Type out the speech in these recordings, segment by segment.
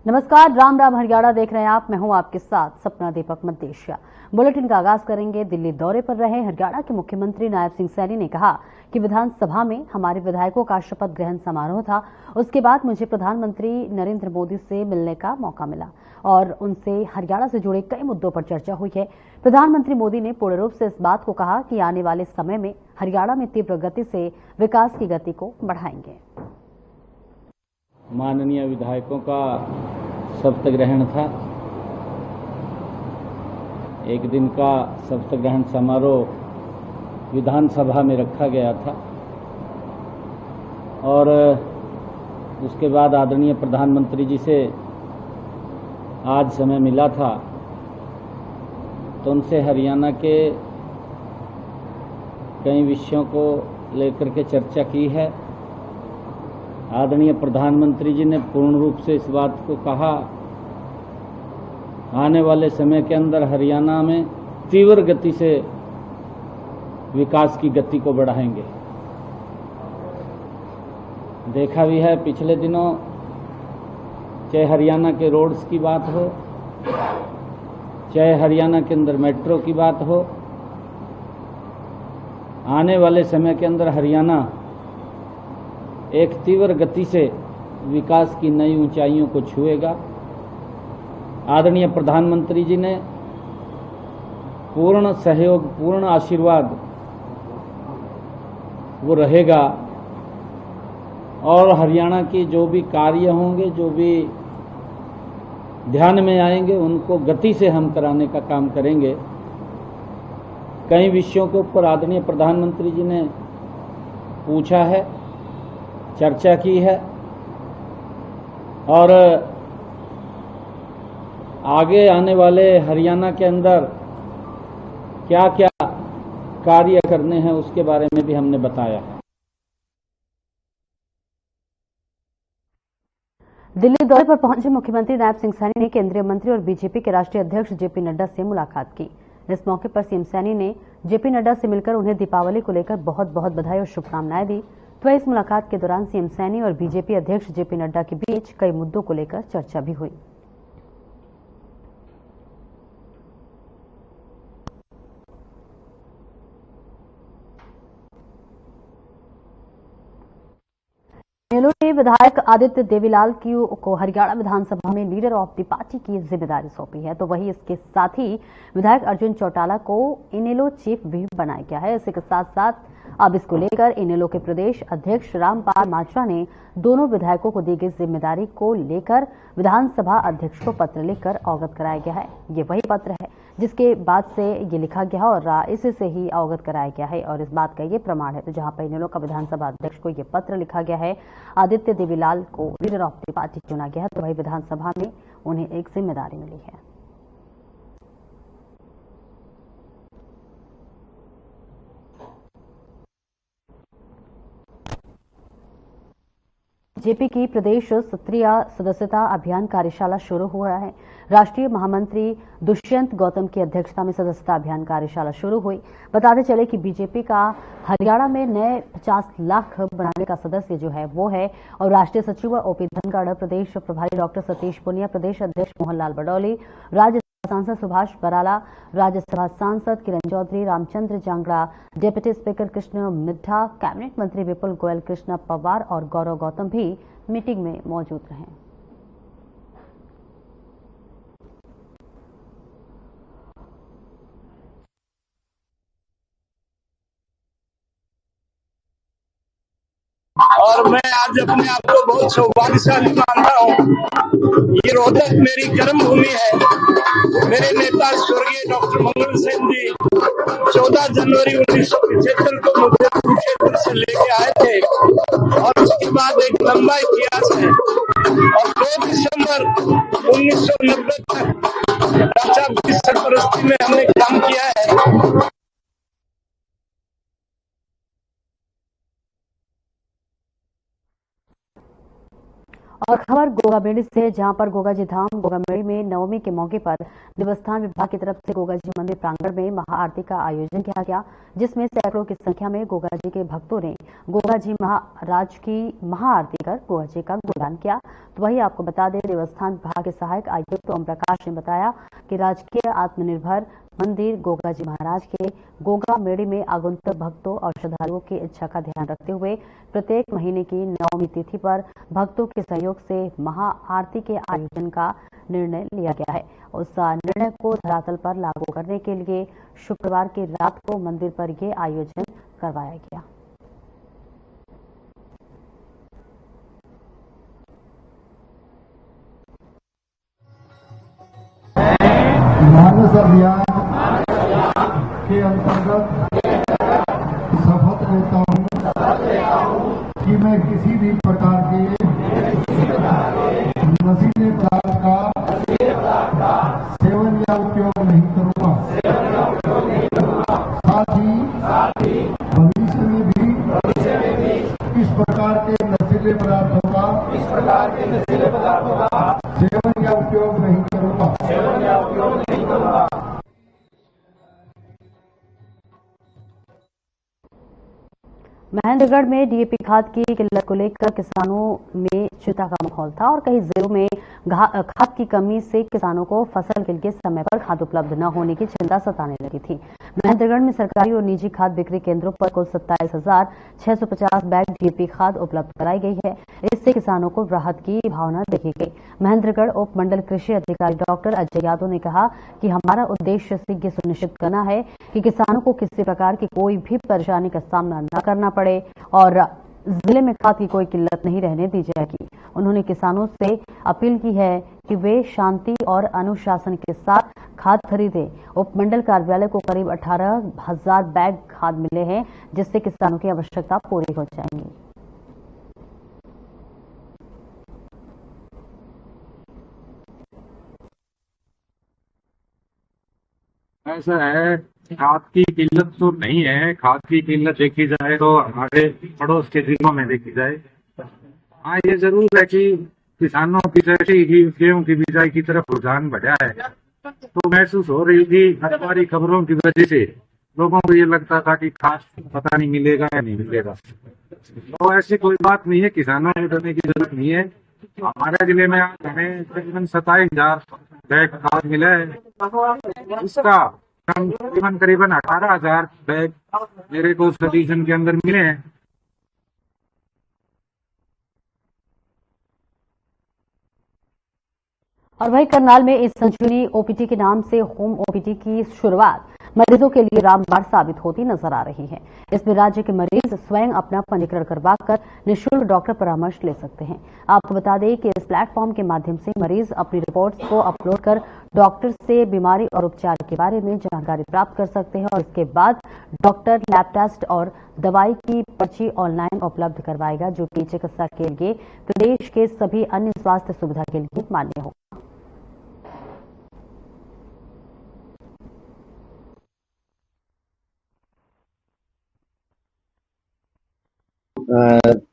नमस्कार, राम राम हरियाणा देख रहे हैं आप। मैं हूं आपके साथ सपना दीपक मद्देशिया। बुलेटिन का आगाज करेंगे। दिल्ली दौरे पर रहे हरियाणा के मुख्यमंत्री नायब सिंह सैनी ने कहा कि विधानसभा में हमारे विधायकों का शपथ ग्रहण समारोह था। उसके बाद मुझे प्रधानमंत्री नरेंद्र मोदी से मिलने का मौका मिला और उनसे हरियाणा से जुड़े कई मुद्दों पर चर्चा हुई है। प्रधानमंत्री मोदी ने पूर्ण रूप से इस बात को कहा कि आने वाले समय में हरियाणा में तीव्र गति से विकास की गति को बढ़ाएंगे। माननीय विधायकों का शपथ ग्रहण था। एक दिन का शपथ ग्रहण समारोह विधानसभा में रखा गया था और उसके बाद आदरणीय प्रधानमंत्री जी से आज समय मिला था तो उनसे हरियाणा के कई विषयों को लेकर के चर्चा की है। आदरणीय प्रधानमंत्री जी ने पूर्ण रूप से इस बात को कहा, आने वाले समय के अंदर हरियाणा में तीव्र गति से विकास की गति को बढ़ाएंगे। देखा भी है पिछले दिनों, चाहे हरियाणा के रोड्स की बात हो, चाहे हरियाणा के अंदर मेट्रो की बात हो, आने वाले समय के अंदर हरियाणा एक तीव्र गति से विकास की नई ऊंचाइयों को छुएगा। आदरणीय प्रधानमंत्री जी ने पूर्ण सहयोग, पूर्ण आशीर्वाद वो रहेगा और हरियाणा के जो भी कार्य होंगे, जो भी ध्यान में आएंगे, उनको गति से हम कराने का काम करेंगे। कई विषयों के ऊपर आदरणीय प्रधानमंत्री जी ने पूछा है, चर्चा की है और आगे आने वाले हरियाणा के अंदर क्या क्या कार्य करने हैं उसके बारे में भी हमने बताया है। दिल्ली दौरे पर पहुंचे मुख्यमंत्री नायब सिंह सैनी ने केंद्रीय मंत्री और बीजेपी के राष्ट्रीय अध्यक्ष जेपी नड्डा से मुलाकात की। इस मौके पर सीएम सैनी ने जेपी नड्डा से मिलकर उन्हें दीपावली को लेकर बहुत बहुत बधाई और शुभकामनाएं दी। तो इस मुलाकात के दौरान सीएम सैनी और बीजेपी अध्यक्ष जेपी नड्डा के बीच कई मुद्दों को लेकर चर्चा भी हुई। इनेलो के विधायक आदित्य देवीलाल को हरियाणा विधानसभा में लीडर ऑफ द पार्टी की जिम्मेदारी सौंपी है। तो वहीं इसके साथ ही विधायक अर्जुन चौटाला को इनेलो चीफ भी बनाया गया है। इसी के साथ साथ अब इसको लेकर इनेलो के प्रदेश अध्यक्ष रामपाल माजरा ने दोनों विधायकों को दी गई जिम्मेदारी को लेकर विधानसभा अध्यक्ष को पत्र लिखकर अवगत कराया गया है। ये वही पत्र है जिसके बाद से ये लिखा गया और इसी से ही अवगत कराया गया है और इस बात का ये प्रमाण है। तो जहां पर इनेलो का विधानसभा अध्यक्ष को ये पत्र लिखा गया है, आदित्य देवीलाल को लीडर ऑफ द पार्टी चुना गया है, तो वही विधानसभा में उन्हें एक जिम्मेदारी मिली है। जेपी की प्रदेश सत्रीय सदस्यता अभियान कार्यशाला शुरू हुआ है। राष्ट्रीय महामंत्री दुष्यंत गौतम की अध्यक्षता में सदस्यता अभियान कार्यशाला शुरू हुई। बताते चले कि बीजेपी का हरियाणा में नए 50 लाख बनाने का सदस्य जो है वो है और राष्ट्रीय सचिव ओपी धनखड़, प्रदेश प्रभारी डॉक्टर सतीश पुनिया, प्रदेश अध्यक्ष मोहनलाल बडौली, राज्य सांसद सुभाष बराला, राज्यसभा सांसद Kiran Chaudhary, Ramchandra Jangra, deputy speaker Krishan Middha, cabinet मंत्री विपुल गोयल, कृष्ण पवार और गौरव गौतम भी मीटिंग में मौजूद रहे। और मैं आज अपने आप को बहुत सौभाग्यशाली मानता हूँ। ये रोहतक मेरी कर्म भूमि है। मेरे नेता स्वर्गीय डॉक्टर मंगल सेन जी 14 जनवरी 1975 को मुझे कुरुक्षेत्र से लेके आए थे और उसके बाद एक लंबा इतिहास है और 2 दिसंबर 1990 तक राजा की सरपरस्ती में हमने काम किया है। और खबर गोगामेड़ी से, जहां पर गोगाजी धाम गोगामेड़ी में नवमी के मौके पर देवस्थान विभाग की तरफ से गोगाजी मंदिर प्रांगण में महाआरती का आयोजन किया गया, जिसमें सैकड़ों की संख्या में गोगाजी के भक्तों ने गोगाजी महाराज की महाआरती कर गोगाजी का गुणगान किया। तो वही आपको बता दें, देवस्थान विभाग के सहायक आयुक्त ओम प्रकाश ने बताया कि राजकीय आत्मनिर्भर मंदिर गोगाजी महाराज के गोगामेड़ी में आगंतुक भक्तों और श्रद्धालुओं की इच्छा का ध्यान रखते हुए प्रत्येक महीने की नवमी तिथि पर भक्तों के सहयोग से महाआरती के आयोजन का निर्णय लिया गया है। उस निर्णय को धरातल पर लागू करने के लिए शुक्रवार की रात को मंदिर पर यह आयोजन करवाया गया। मानस अभियान के अंतर्गत शपथ लेता हूँ कि मैं किसी भी प्रकार के नशीले पदार्थ का सेवन या उपयोग नहीं करूँगा। साथ ही भविष्य में भी इस प्रकार के नशीले पदार्थों का सेवन या उपयोग नहीं करूँगा। महेंद्रगढ़ में डीएपी खाद की किल्लत को लेकर किसानों में चिंता का माहौल था और कई जिलों में खाद की कमी से किसानों को फसल के लिए समय पर खाद उपलब्ध न होने की चिंता सताने लगी थी। महेंद्रगढ़ में सरकारी और निजी खाद बिक्री केंद्रों पर कुल 27,650 बैग डीएपी खाद उपलब्ध कराई गई है। इससे किसानों को राहत की भावना देखी गई। महेंद्रगढ़ उप मंडल कृषि अधिकारी डॉक्टर अजय यादव ने कहा कि हमारा उद्देश्य ये सुनिश्चित करना है कि किसानों को किसी प्रकार की कोई भी परेशानी का सामना न करना पड़े और जिले में खाद की कोई किल्लत नहीं रहने दी जाएगी। उन्होंने किसानों से अपील की है कि वे शांति और अनुशासन के साथ खाद खरीदें। उपमंडल कार्यालय को करीब 18,000 बैग खाद मिले हैं, जिससे किसानों की आवश्यकता पूरी हो जाएगी। ऐसा है, खाद की किल्लत तो नहीं है। खाद की किल्लत देखी जाए तो हमारे पड़ोस के जिलों में देखी जाए। हाँ, ये जरूर है कि किसानों की जैसे ही गेहूं की बिजाई की तरफ रुझान बढ़ा है, तो महसूस हो रही थी अखबारी खबरों की वजह से लोगों को ये लगता था कि खाद पता नहीं मिलेगा या नहीं मिलेगा। तो ऐसी कोई बात नहीं है, किसानों को डरने की जरूरत नहीं है। हमारे जिले में आज हमें तकरीबन 27,000 बैग खाद मिला है। उसका करीबन 18,000 बैग मेरे को उस एडिशन के अंदर मिले हैं। और वही करनाल में इस संजीवनी ओपीडी के नाम से होम ओपीडी की शुरुआत मरीजों के लिए रामबाण साबित होती नजर आ रही है। इसमें राज्य के मरीज स्वयं अपना पंजीकरण करवाकर निःशुल्क डॉक्टर परामर्श ले सकते हैं। आपको बता दें कि इस प्लेटफॉर्म के माध्यम से मरीज अपनी रिपोर्ट्स को अपलोड कर डॉक्टर से बीमारी और उपचार के बारे में जानकारी प्राप्त कर सकते हैं और इसके बाद डॉक्टर लैब टेस्ट और दवाई की पर्ची ऑनलाइन उपलब्ध करवाएगा, जो कि चिकित्सा के लिए प्रदेश के सभी अन्य स्वास्थ्य सुविधा के लिए मान्य होगा।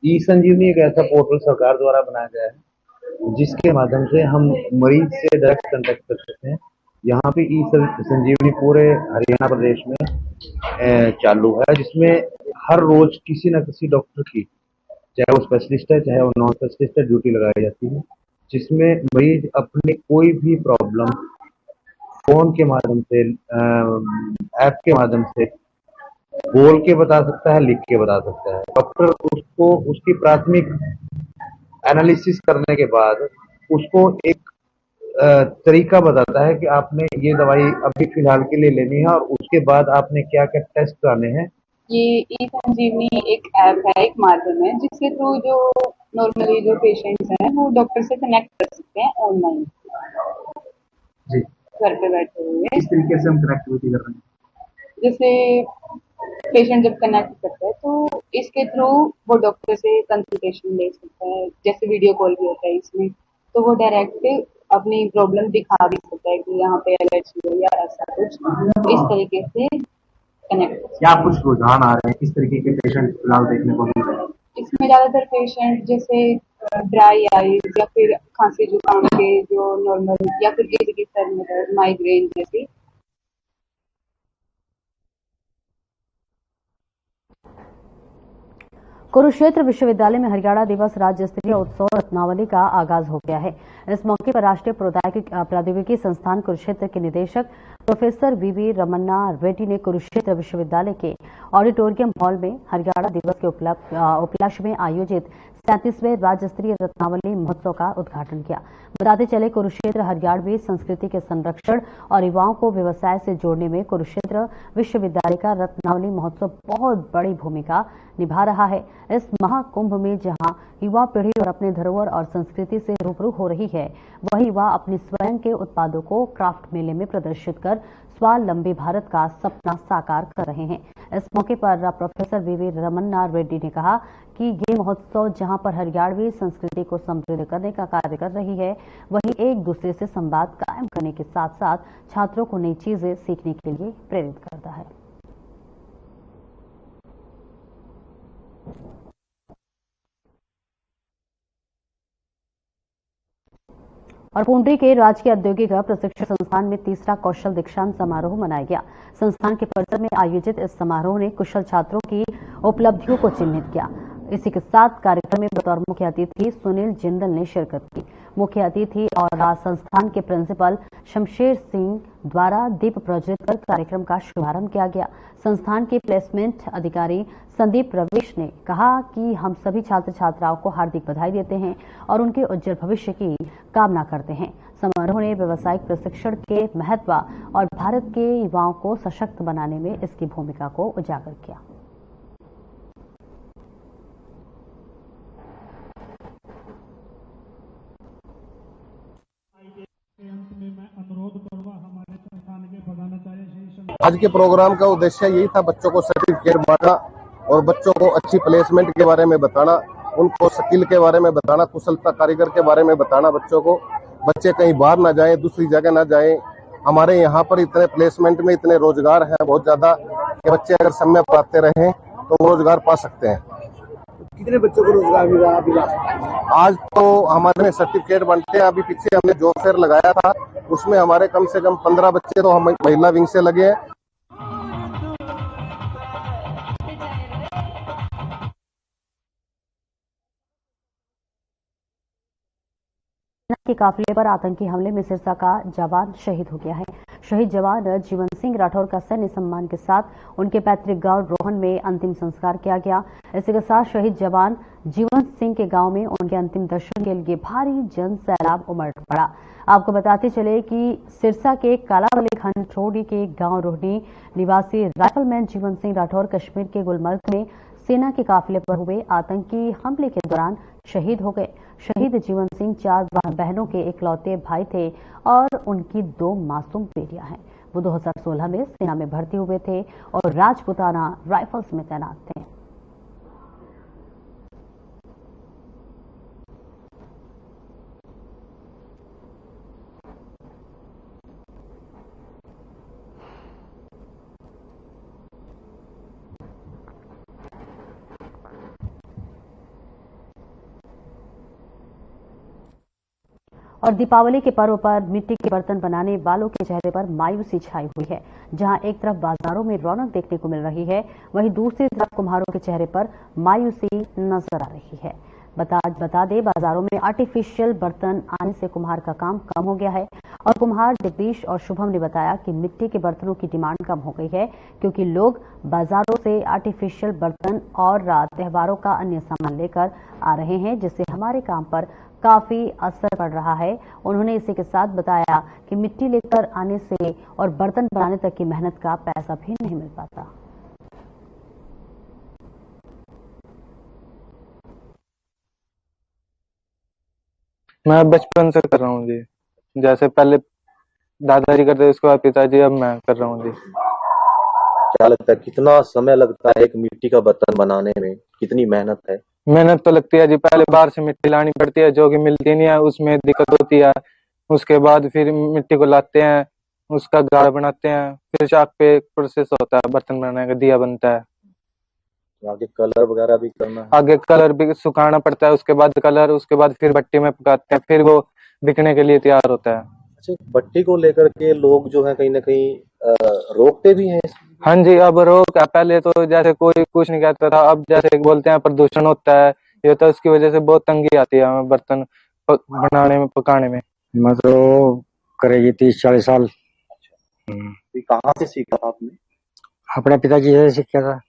ई संजीवनी एक ऐसा पोर्टल सरकार द्वारा बनाया गया है जिसके माध्यम से हम मरीज से डायरेक्ट कांटेक्ट कर सकते हैं। यहाँ पे ई संजीवनी पूरे हरियाणा प्रदेश में चालू है, जिसमें हर रोज किसी न किसी डॉक्टर की, चाहे वो स्पेशलिस्ट है चाहे वो नॉन स्पेशलिस्ट है, ड्यूटी लगाई जाती है, जिसमें मरीज अपनी कोई भी प्रॉब्लम फोन के माध्यम से, ऐप के माध्यम से बोल के बता सकता है, लिख के बता सकता है। डॉक्टर उसको उसकी प्राथमिक एनालिसिस करने के बाद उसको एक तरीका बताता है कि आपने ये दवाई अभी फिलहाल के लिए लेनी है और उसके बाद आपने क्या क्या टेस्ट कराने हैं। ये ई संजीवनी एक ऐप है, एक माध्यम है जिसके थ्रू जो नॉर्मली जो पेशेंट्स हैं वो डॉक्टर से कनेक्ट कर सकते हैं ऑनलाइन जी, घर पे बैठे हुए। इस तरीके से हम कनेक्टिविटी कर रहे हैं। जैसे पेशेंट जब कनेक्ट करता है तो इसके थ्रू वो डॉक्टर से कंसल्टेशन ले सकता है, जैसे वीडियो कॉल भी होता है इसमें, तो वो डायरेक्ट अपनी प्रॉब्लम दिखा भी सकता है कि यहाँ पे एलर्जी है या ऐसा कुछ, इस तरीके से कनेक्ट। क्या कुछ रुझान आ रहे हैं, किस तरीके के पेशेंट फिलहाल देखने को मिल रहे हैं? इसमें ज्यादातर पेशेंट जैसे ड्राई आईज या फिर खांसी जुकाम के जो नॉर्मल या फिर किसी की सर में दर्द, माइग्रेन जैसी। कुरुक्षेत्र विश्वविद्यालय में हरियाणा दिवस राज्य स्तरीय उत्सव रत्नावली का आगाज हो गया है। इस मौके पर राष्ट्रीय प्रौद्योगिकी संस्थान कुरुक्षेत्र के निदेशक प्रोफेसर वीवी रमन्ना रेड्डी ने कुरुक्षेत्र विश्वविद्यालय के ऑडिटोरियम हॉल में हरियाणा दिवस के उपलक्ष्य में आयोजित 37वें राज्य स्तरीय रत्नावली महोत्सव का उद्घाटन किया। बताते चले कुरुक्षेत्र हरियाणवी संस्कृति के संरक्षण और युवाओं को व्यवसाय से जोड़ने में कुरुक्षेत्र विश्वविद्यालय का रत्नावली महोत्सव बहुत बड़ी भूमिका निभा रहा है। इस महाकुंभ में जहां युवा पीढ़ी और अपने धरोहर और संस्कृति से रूबरू हो रही है, वहीं युवा अपने स्वयं के उत्पादों को क्राफ्ट मेले में प्रदर्शित कर स्वावलंबी भारत का सपना साकार कर रहे हैं। इस मौके पर प्रोफेसर वीवी रमन्ना रेड्डी ने कहा कि ये महोत्सव जहां पर हरियाणवी संस्कृति को समृद्ध करने का कार्य कर रही है, वहीं एक दूसरे से संवाद कायम करने के साथ साथ छात्रों को नई चीजें सीखने के लिए प्रेरित करता है। और पुंडी के राजकीय औद्योगिक प्रशिक्षण संस्थान में तीसरा कौशल दीक्षांत समारोह मनाया गया। संस्थान के परिसर में आयोजित इस समारोह ने कुशल छात्रों की उपलब्धियों को चिन्हित किया। इसी के साथ कार्यक्रम में बतौर मुख्य अतिथि सुनील जिंदल ने शिरकत की। मुख्य अतिथि और संस्थान के प्रिंसिपल शमशेर सिंह द्वारा दीप प्रज्वलित कर कार्यक्रम का शुभारंभ किया गया। संस्थान के प्लेसमेंट अधिकारी संदीप रविश ने कहा कि हम सभी छात्र छात्राओं को हार्दिक बधाई देते हैं और उनके उज्जवल भविष्य की कामना करते हैं। समारोह ने व्यावसायिक प्रशिक्षण के महत्व और भारत के युवाओं को सशक्त बनाने में इसकी भूमिका को उजागर किया। आज के प्रोग्राम का उद्देश्य यही था, बच्चों को सर्टिफिकेट बांटना और बच्चों को अच्छी प्लेसमेंट के बारे में बताना, उनको स्किल के बारे में बताना, कुशलता कारीगर के बारे में बताना बच्चों को। बच्चे कहीं बाहर ना जाएं, दूसरी जगह ना जाएं। हमारे यहाँ पर इतने प्लेसमेंट में इतने रोजगार हैं बहुत ज्यादा कि बच्चे अगर समय पर आते रहें तो रोजगार पा सकते हैं। कितने बच्चों को रोजगार मिला? आज तो हमारे सर्टिफिकेट बनते हैं। अभी पीछे हमने जॉब फेयर लगाया था, उसमें हमारे कम से कम 15 बच्चे तो हम महिला विंग से लगे हैं। के काफिले पर आतंकी हमले में सिरसा का जवान शहीद हो गया है। शहीद जवान जीवन सिंह राठौर का सैन्य सम्मान के साथ उनके पैतृक गांव रोहन में अंतिम संस्कार किया गया। इसी के साथ शहीद जवान जीवन सिंह के गांव में उनके अंतिम दर्शन के लिए भारी जन सैलाब उमड़ पड़ा। आपको बताते चले कि सिरसा के कालावली खंड ठोड़ी के गांव रोहनी निवासी राइफलमैन जीवन सिंह राठौर कश्मीर के गुलमर्ग में सेना के काफिले पर हुए आतंकी हमले के दौरान शहीद हो गए। शहीद जीवन सिंह 4 बहनों के इकलौते भाई थे और उनकी 2 मासूम बेटियां हैं। वो 2016 में सेना में भर्ती हुए थे और राजपुताना राइफल्स में तैनात थे। और दीपावली के पर्व पर मिट्टी के बर्तन बनाने वालों के चेहरे पर मायूसी छाई हुई है। जहां एक तरफ बाजारों में रौनक देखने को मिल रही है, वहीं दूसरी तरफ कुम्हारों के चेहरे पर मायूसी नजर आ रही है। बता दे बाजारों में आर्टिफिशियल बर्तन आने से कुम्हार का काम कम हो गया है और कुम्हार जगदीश और शुभम ने बताया कि मिट्टी के बर्तनों की डिमांड कम हो गई है क्योंकि लोग बाजारों से आर्टिफिशियल बर्तन और त्योहारों का अन्य सामान लेकर आ रहे हैं, जिससे हमारे काम पर काफी असर पड़ रहा है। उन्होंने इसी के साथ बताया कि मिट्टी लेकर आने से और बर्तन बनाने तक की मेहनत का पैसा भी नहीं मिल पाता। मैं बचपन से कर रहा हूँ जी, जैसे पहले दादाजी करते उसके बाद पिताजी, अब मैं कर रहा हूँ जी। क्या लगता है कितना समय लगता है एक मिट्टी का बर्तन बनाने में, कितनी मेहनत है? मेहनत तो लगती है जी, पहले बाहर से मिट्टी लानी पड़ती है जो कि मिलती नहीं है, उसमें दिक्कत होती है। उसके बाद फिर मिट्टी को लाते हैं, उसका गाढ़ा बनाते हैं, फिर चाक पे प्रोसेस होता है, बर्तन बनाने का दिया बनता है। आगे कलर वगैरह भी करना है। आगे कलर भी सुखाना पड़ता है, उसके बाद कलर, उसके बाद फिर भट्टी में पकाते हैं, फिर वो बिकने के लिए तैयार होता है। अच्छा, भट्टी को लेकर के लोग जो है कहीं ना कहीं रोकते भी हैं। हाँ जी, अब रोक, पहले तो जैसे कोई कुछ नहीं कहता था, अब जैसे बोलते हैं प्रदूषण होता है, ये तो उसकी वजह से बहुत तंगी आती है हमें बर्तन बनाने में, पकाने में। मैं तो करेगी 30-40 साल। ये कहाँ से सीखा था आपने? अपने पिताजी से सीखा था।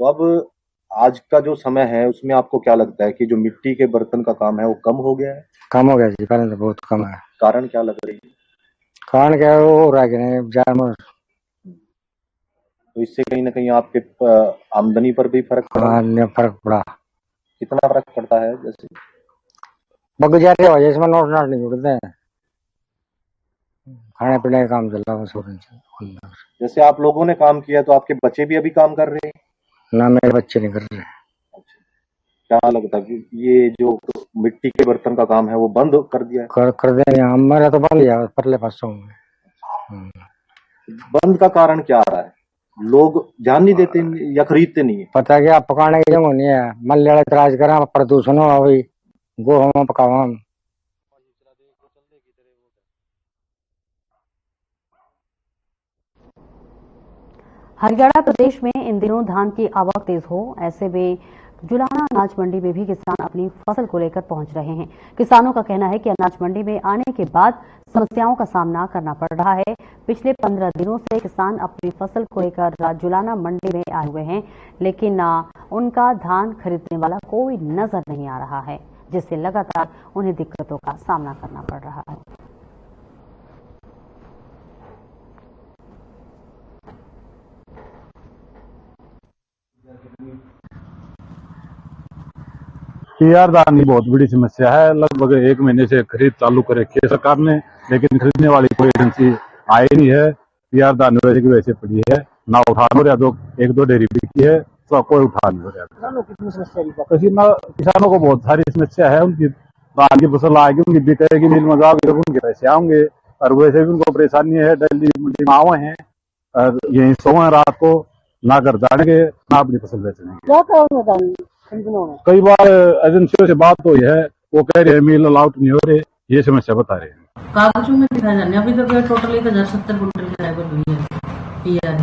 तो अब आज का जो समय है उसमें आपको क्या लगता है कि जो मिट्टी के बर्तन का काम है वो कम हो गया है? कम हो गया जी, पहले तो बहुत कम है। कारण क्या लग रही है? कारण क्या है, वो हो रहा है कि नहीं, जानवर। तो इससे कहीं ना कहीं आपके आमदनी पर भी फर्क पड़ा? हाँ, फर्क पड़ा। कितना फर्क पड़ता है? जैसे बगीचारे हो जाए, इसमें नोट नाट नहीं जुड़ते हैं, खाने पीने का काम चल रहा है। जैसे आप लोगों ने काम किया तो आपके बच्चे भी अभी काम कर रहे हैं? ना, मेरे बच्चे नहीं कर रहे। क्या लगता है कि ये जो मिट्टी के बर्तन का काम है वो बंद कर दिया है? कर देंगे, हमारा तो बंद किया परले पासों में। बंद का कारण क्या आ रहा है? लोग ध्यान नहीं देते या खरीदते नहीं है? पता है कि आप पकाने की जगह नहीं है, मल्याड़ तराज करा, प्रदूषण हो अभी, गो हम पकावा हम। हरियाणा प्रदेश में इन दिनों धान की आवक तेज हो, ऐसे में जुलाना अनाज मंडी में भी किसान अपनी फसल को लेकर पहुंच रहे हैं। किसानों का कहना है कि अनाज मंडी में आने के बाद समस्याओं का सामना करना पड़ रहा है। पिछले 15 दिनों से किसान अपनी फसल को लेकर जुलाना मंडी में आए हुए हैं, लेकिन उनका धान खरीदने वाला कोई नजर नहीं आ रहा है, जिससे लगातार उन्हें दिक्कतों का सामना करना पड़ रहा है। पीआर दान की बहुत बड़ी समस्या है। लगभग 1 महीने से खरीद चालू कर रखी है सरकार ने, लेकिन खरीदने वाली कोई एजेंसी आई नहीं है। पीआर दान वैसे की वैसे पड़ी है, ना उठा हो रहा। 1-2 डेयरी बिकी है तो कोई उठा नहीं हो रहा। किसानों को बहुत सारी समस्या है। उनकी धान की फसल आएगी, उनकी बिकेगी, मिल में जाओगे, उनके पैसे आएंगे, और वैसे भी उनको परेशानी है। दिल्ली मंडी में आए हैं और यही सोए रात को, ना घर जाएंगे ना अपनी फसल बेचेंगे। कई बार एजेंसियों से बात हुई है, वो कह रहे हैं मिल अलाउट नहीं हो रहे, ये समस्या बता रहे हैं। कागजों में दिखाया जाने अभी तक टोटल 1070 कुंटल की लेवल हुई है पीआर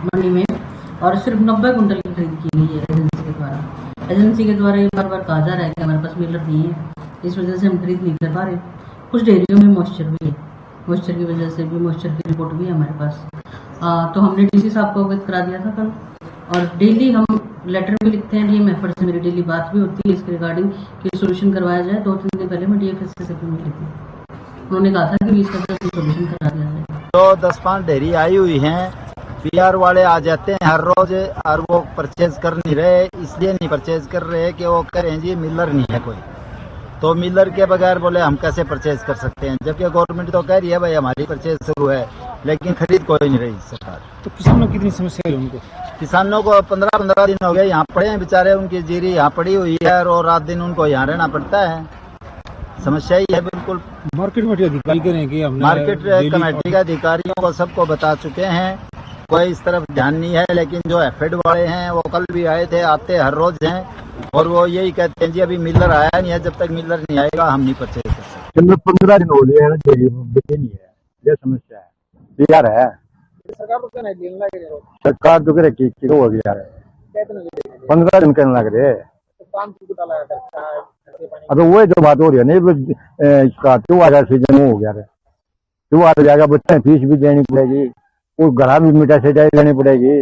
मंडी में, और सिर्फ 90 कुंटल की खरीद की गई है एजेंसी के द्वारा। एजेंसी के द्वारा ये बार बार कहा जा रहा है कि हमारे पास मिलर नहीं है, इस वजह से हम खरीद नहीं कर पा रहे। कुछ डेयरियों में मॉइस्चर भी है, मॉइस्चर की वजह से भी, मॉइस्चर की रिपोर्ट भी है हमारे पास। तो हमने डीसी साहब को अवगत करा दिया था कल, और डेली हम लेटर भी लिखते हैं। डीएम एफर्ट से मेरी डेली बात भी होती है इसके रिगार्डिंग कि सोल्यूशन करवाया जाए। 2-3 दिन पहले मैं डीएफएससी से भी मिली थी, उन्होंने कहा था कि 20 का सोल्यूशन करा दिया जाए। तो 10-5 डेयरी आई हुई हैं, पीआर वाले आ जाते हैं हर रोज, और वो परचेज कर नहीं रहे। इसलिए नहीं परचेज कर रहे कि वो कह रहे हैं जी मिलर नहीं है कोई, तो मिलर के बगैर बोले हम कैसे परचेज कर सकते हैं, जबकि गवर्नमेंट तो कह रही है भाई हमारी परचेज शुरू है, लेकिन खरीद कोई नहीं रही सरकार। तो किसानों की कितनी समस्या है उनको? किसानों को 15-15 दिन हो गए यहाँ पड़े हैं बेचारे, उनकी जीरी यहाँ पड़ी हुई है और रात दिन उनको यहाँ रहना पड़ता है। समस्या ही है बिल्कुल। मार्केट कमेटी अधिकारी कह रहे हैं कि हमने मार्केट कमेटी के अधिकारियों को सबको बता चुके हैं, कोई इस तरफ ध्यान नहीं है। लेकिन जो एफेड वाले हैं वो कल भी आए थे, आते हर रोज हैं, और वो यही कहते हैं जी अभी मिलर आया नहीं है, जब तक मिलर नहीं आएगा हम नहीं परचेज कर सकते। 15 दिन हो गए हैं, बिके नहीं है, ये समस्या है। पीआर है सरकार तो करे कि हो गया है, 15 दिन कहने लग रहे। अब वो जो बात हो रही है नहीं, क्यों आ रहा सीजन हो गया है, क्यों आ जाएगा, बच्चे फीस भी देनी पड़ेगी, वो घरा भी मीठा सिंचाई देनी पड़ेगी।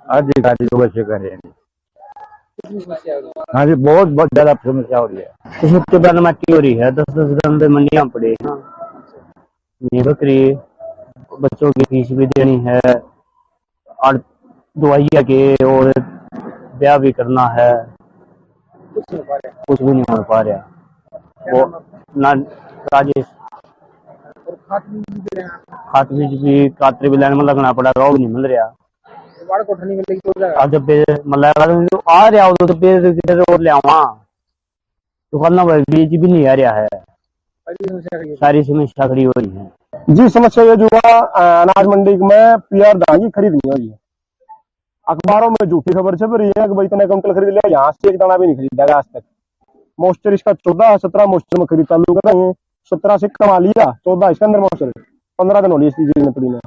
अधिकारी तो वैसे कर रहे हैं। हाँ जी, बहुत ज्यादा समस्या हो रही है। इसमें तो बनमाटी हो रही है, 10-10 दिन में मंडियां पड़ी हैं, बकरी, बच्चों की फीस भी देनी है, और दवाइयाँ के, और ब्याह भी करना है, कुछ भी नहीं हो पा रहा। वो ना राजेश खाद बीज भी कातरे भी लाइन में लगना पड़ा, वो भी नहीं मिल रहा। जब मतलब आ रहा हो तो पेड़ और ले आवा, तो कल ना बीज भी नहीं आ रहा है, सारी समस्या खड़ी हो रही है। जी, समस्या ये जो अनाज मंडी में पीआर दान की खरीद नहीं हो रही है, अखबारों में झूठी खबर छप रही है कि भाई इतने क्विंटल खरीद लिया, यहाँ से एक दाना भी नहीं खरीदा आज तक। मॉइस्चर इसका 14-17 मॉइस्चर में खरीद चालू कर रहे हैं, 17 से कमा लिया, 14 इसके अंदर मॉइस्चर, 15 दिन हो लिए इस चीज में पड़ी में।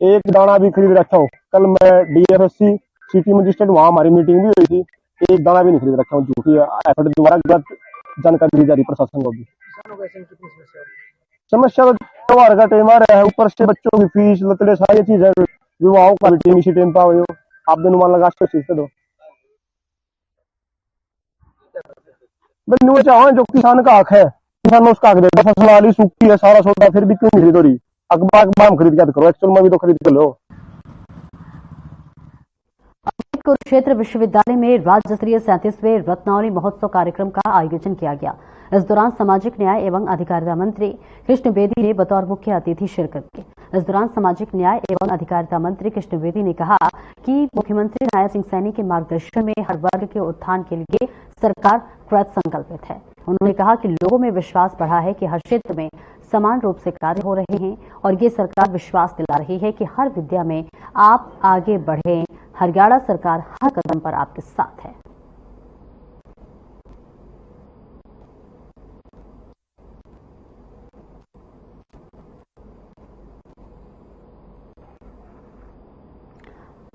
एक दाना भी खरीद रखा हूँ। कल मैं DFSC सिटी मजिस्ट्रेट, वहां हमारी मीटिंग भी हुई थी, एक दाना भी नहीं खरीद रखा हूँ। झूठी एफर्ट द्वारा गलत जानकारी दी जा रही प्रशासन को भी। समस्या तो त्योहार का टाइम आ रहा है, ऊपर से बच्चों की फीस लतड़े सारी चीज है, विवाहों का भी टाइम इसी टाइम पे हो, आप दिन मान लगा दो। वो चाहो जो किसान का हक है, किसान उसका हक देता। फसल वाली सूखी है, सारा सौदा, फिर भी क्यों खरीदो रही? अखबार खरीद के करो, एक्चुअल में भी तो खरीद के लो। कुरुक्षेत्र विश्वविद्यालय में राज्य स्तरीय 37वें रत्नावली महोत्सव कार्यक्रम का आयोजन किया गया। इस दौरान सामाजिक न्याय एवं अधिकारिता मंत्री कृष्ण बेदी ने बतौर मुख्य अतिथि शिरकत की। इस दौरान सामाजिक न्याय एवं अधिकारिता मंत्री कृष्ण बेदी ने कहा कि मुख्यमंत्री नायब सिंह सैनी के मार्गदर्शन में हर वर्ग के उत्थान के लिए सरकार कृत संकल्पित है। उन्होंने कहा कि लोगों में विश्वास बढ़ा है कि हर क्षेत्र में समान रूप से कार्य हो रहे हैं और ये सरकार विश्वास दिला रही है कि हर विद्या में आप आगे बढ़ें। हरियाणा सरकार हर कदम पर आपके साथ है।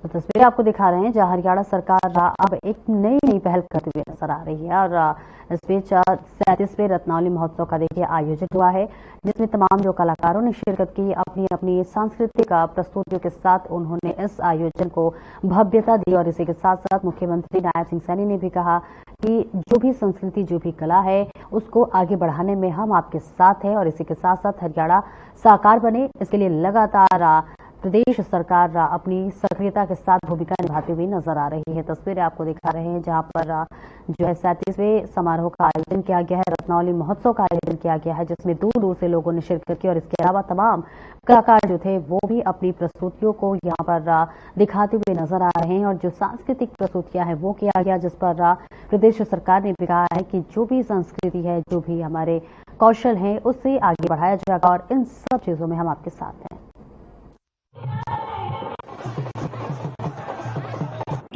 तो तस्वीरें आपको दिखा रहे हैं जहां हरियाणा सरकार अब एक नई पहल करते हुए नजर आ रही है। और इस बीच 37वें रत्नावली महोत्सव का देखिए आयोजन हुआ है, जिसमें तमाम जो कलाकारों ने शिरकत की, अपनी अपनी सांस्कृतिक प्रस्तुतियों के साथ उन्होंने इस आयोजन को भव्यता दी। और इसी के साथ साथ मुख्यमंत्री नायब सिंह सैनी ने भी कहा कि जो भी संस्कृति, जो भी कला है, उसको आगे बढ़ाने में हम आपके साथ हैं। और इसी के साथ साथ हरियाणा साकार बने, इसके लिए लगातार प्रदेश सरकार अपनी सक्रियता के साथ भूमिका निभाती हुई नजर आ रही है। तस्वीरें आपको दिखा रहे हैं जहां पर जो है 37वें समारोह का आयोजन किया गया है, रत्नावली महोत्सव का आयोजन किया गया है, जिसमें दूर दूर से लोगों ने शिरकत की। और इसके अलावा तमाम कलाकार जो थे वो भी अपनी प्रस्तुतियों को यहाँ पर दिखाते हुए नजर आ रहे हैं। और जो सांस्कृतिक प्रस्तुतियां हैं वो किया गया, जिस पर प्रदेश सरकार ने भी कहा है कि जो भी संस्कृति है, जो भी हमारे कौशल है, उससे आगे बढ़ाया जाएगा और इन सब चीजों में हम आपके साथ हैं।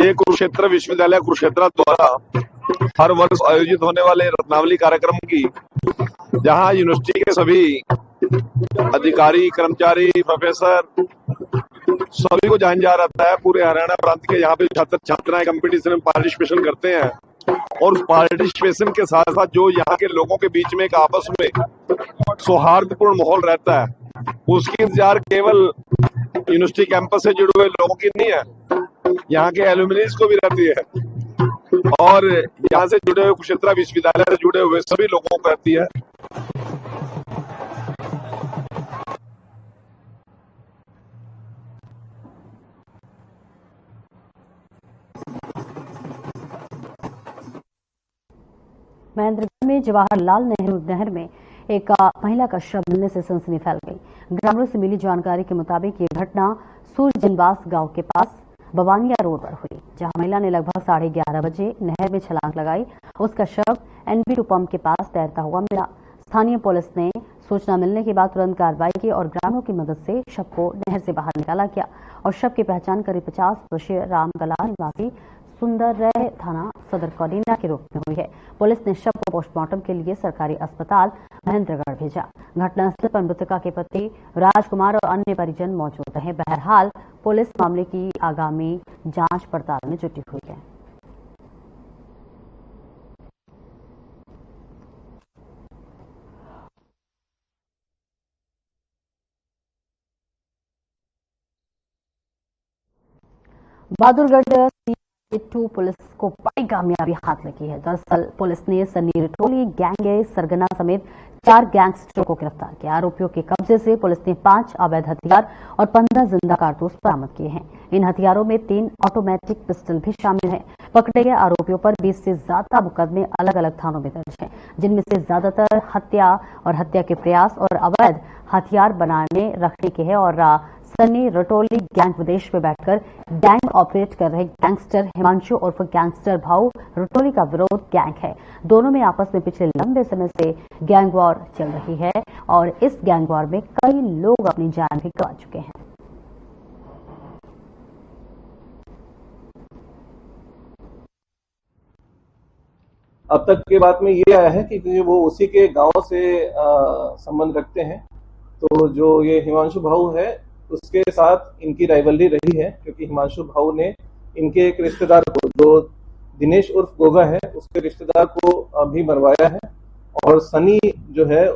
ये कुरुक्षेत्र विश्वविद्यालय कुरुक्षेत्र द्वारा हर वर्ष आयोजित होने वाले रत्नावली कार्यक्रम की, जहां यूनिवर्सिटी के सभी अधिकारी, कर्मचारी, प्रोफेसर सभी को जान जा रहता है। पूरे हरियाणा प्रांत के यहाँ पे छात्र छात्राएं कंपटीशन में पार्टिसिपेशन करते हैं। और उस पार्टिसिपेशन के साथ साथ जो यहाँ के लोगों के बीच में एक आपस में सौहार्दपूर्ण माहौल रहता है, उसकी इंतजार केवल यूनिवर्सिटी कैंपस से जुड़े हुए लोगों की नहीं है, यहाँ के एलुमनीज को भी रहती है और यहाँ से जुड़े हुए कुरुक्षेत्र विश्वविद्यालय से जुड़े हुए सभी लोगों को रहती है। महेंद्रगढ़ में जवाहरलाल नेहरू नहर में एक महिला का शव मिलने से सनसनी फैल गई। ग्रामीणों से मिली जानकारी के मुताबिक ये घटना सूरजनवास गांव के पास बवानिया रोड पर हुई, जहां महिला ने लगभग 11:30 बजे नहर में छलांग लगाई। उसका शव NB2 पंप के पास तैरता हुआ मिला। स्थानीय पुलिस ने सूचना मिलने के बाद तुरंत कार्रवाई की और ग्रामीणों की मदद से शव को नहर से बाहर निकाला गया। और शव की पहचान करीब 50 वर्षीय रामगला निवासी सुंदरराय थाना सदर कौलिना के रूप में हुई है। पुलिस ने शव को पोस्टमार्टम के लिए सरकारी अस्पताल महेंद्रगढ़ भेजा। घटनास्थल पर मृतका के पति राजकुमार और अन्य परिजन मौजूद रहे। बहरहाल पुलिस मामले की आगामी जांच पड़ताल में जुटी हुई है। बहादुरगढ़ C2 पुलिस को बड़ी कामयाबी हाथ लगी है। दरअसल पुलिस ने सन्नी रटोली गैंग सरगना समेत 4 गैंगस्टरों को गिरफ्तार किया। आरोपियों के कब्जे से पुलिस ने 5 अवैध हथियार और 15 जिंदा कारतूस बरामद किए हैं। इन हथियारों में 3 ऑटोमेटिक पिस्टल भी शामिल है। पकड़े गए आरोपियों पर 20 से ज्यादा मुकदमे अलग अलग थानों में दर्ज हैं, जिनमें से ज्यादातर हत्या और हत्या के प्रयास और अवैध हथियार बनाने रखने के हैं। और सन्नी रटोली गैंग विदेश में बैठकर गैंग ऑपरेट कर रहे गैंगस्टर हिमांशु उर्फ गैंगस्टर भाऊ रटोली का विरोध गैंग है। दोनों में आपस में पिछले लंबे समय से गैंग वॉर चल रही है और इस गैंग वॉर में कई लोग अपनी जान भी गंवा चुके हैं। अब तक के बात में ये आया है कि वो उसी के गांव से संबंध रखते हैं। तो जो ये हिमांशु भाऊ है उसके साथ इनकी राइवलरी रही है, क्योंकि हिमांशु भाऊ ने इनके एक रिश्तेदार को, जो दिनेश उर्फ गोगा है, उसके रिश्तेदार को भी मरवाया है। और सनी जो है,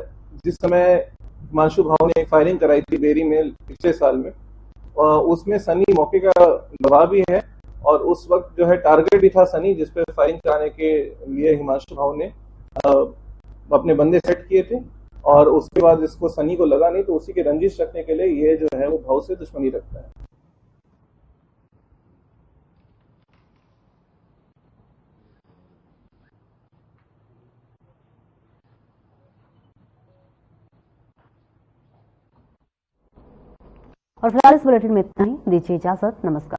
जिस समय हिमांशु भाऊ ने एक फायरिंग कराई थी बेरी में पिछले साल में, उसमें सनी मौके का गवाह भी है और उस वक्त जो है टारगेट भी था सनी, जिसपे फायरिंग कराने के लिए हिमांशु भाऊ ने अपने बंदे सेट किए थे। और उसके बाद इसको सनी को लगा नहीं, तो उसी के रंजिश रखने के लिए ये जो है वो भाऊ से दुश्मनी रखता है। और फिलहाल इस बुलेटिन में इतना ही। दीजिए इजाजत। नमस्कार।